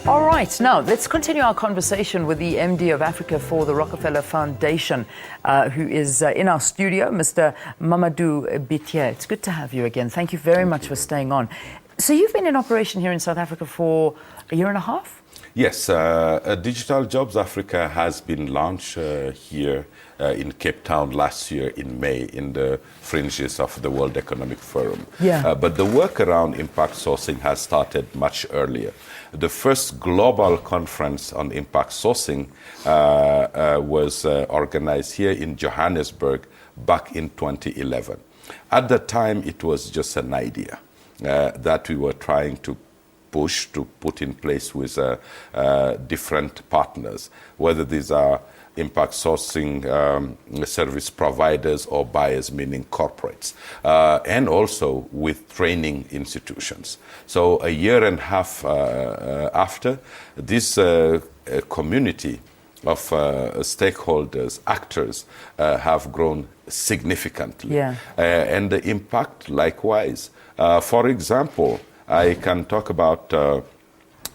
All right, now let's continue our conversation with the MD of Africa for the Rockefeller Foundation, who is in our studio, Mr. Mamadou Bittier. It's good to have you again. Thank you very much for staying on. So you've been in operation here in South Africa for a year and a half? Yes, Digital Jobs Africa has been launched here in Cape Town last year in May in the fringes of the World Economic Forum. Yeah. But the work around impact sourcing has started much earlier. The first global conference on impact sourcing was organized here in Johannesburg back in 2011. At the time, it was just an idea that we were trying to push to put in place with different partners, whether these are impact sourcing service providers or buyers, meaning corporates, and also with training institutions. So a year and a half after, this community of stakeholders, actors, have grown significantly. Yeah. And the impact likewise. For example, I can talk about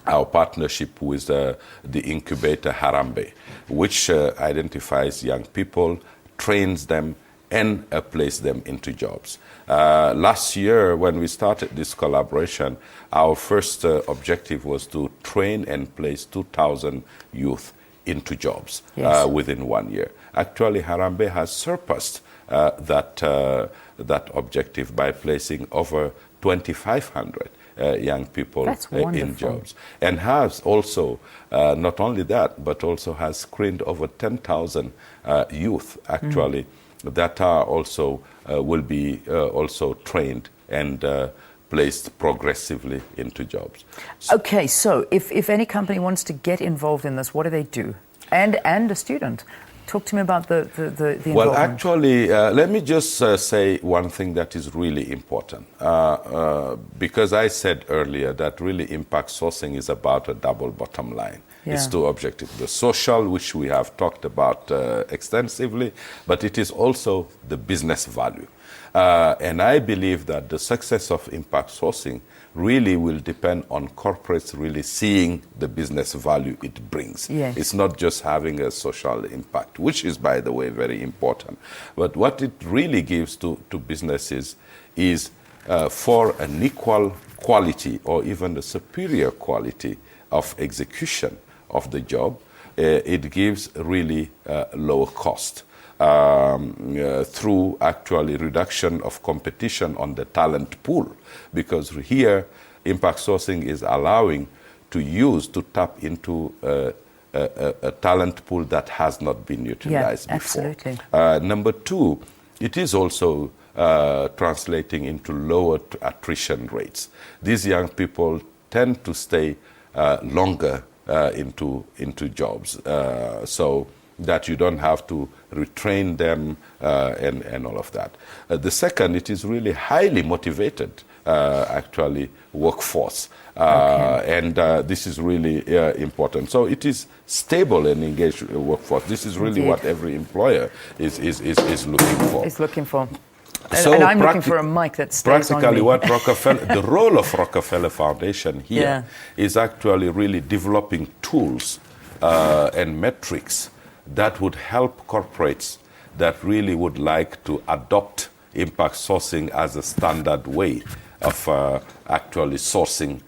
our partnership with the incubator Harambee, which identifies young people, trains them, and places them into jobs. Last year, when we started this collaboration, our first objective was to train and place 2,000 youth into jobs. Yes. Within 1 year. Actually, Harambee has surpassed that objective by placing over 2,500 young people in jobs, and has also not only that, but also has screened over 10,000 youth actually that are also will be also trained and placed progressively into jobs. Okay, so if any company wants to get involved in this, what do they do? And a student. Talk to me about the involvement. Well, actually, let me just say one thing that is really important. Because I said earlier that really impact sourcing is about a double bottom line. Yeah. It's two objectives. The social, which we have talked about extensively, but it is also the business value. And I believe that the success of impact sourcing really will depend on corporates really seeing the business value it brings. Yes. It's not just having a social impact, which is, by the way, very important. But what it really gives to businesses is for an equal quality or even a superior quality of execution of the job, it gives really lower cost. Through actually reduction of competition on the talent pool, because here impact sourcing is allowing to tap into a talent pool that has not been utilized before. Absolutely. Number two, it is also translating into lower attrition rates. These young people tend to stay longer into jobs. So that you don't have to retrain them and all of that. The second, it is really highly motivated, actually, workforce. And this is really important. So it is stable and engaged workforce. This is really what every employer is looking for. Is looking for. So and I'm looking for a mic that stays on me. Practically what the role of Rockefeller Foundation here is actually really developing tools and metrics that would help corporates that really would like to adopt impact sourcing as a standard way of actually sourcing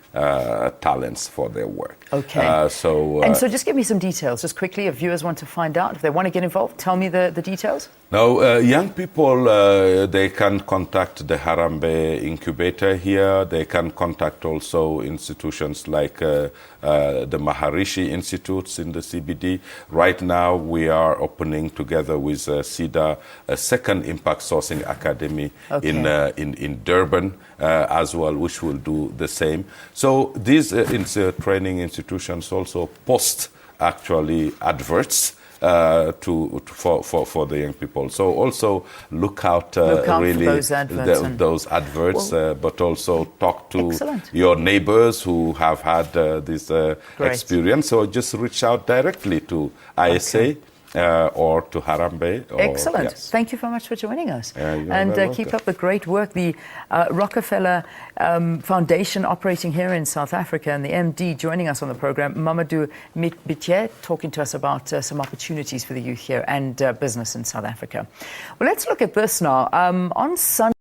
talents for their work. Okay. So just give me some details, just quickly, if viewers want to find out, if they want to get involved, tell me the details. Now, young people, they can contact the Harambee incubator here. They can contact also institutions like the Maharishi Institutes in the CBD. Right now, we are opening together with SIDA a second Impact Sourcing Academy in Durban as well, which will do the same. So these training institutions also post actually adverts for the young people. So also look out really for those adverts, but also talk to your neighbors who have had this experience. So just reach out directly to ISA or to Harambee. Or, Excellent. yes. Thank you very much for joining us. You're And very keep welcome. up the great work. The Rockefeller Foundation operating here in South Africa, and the MD joining us on the program, Mamadou Bitye, talking to us about some opportunities for the youth here and business in South Africa. Well, let's look at this now. On Sunday,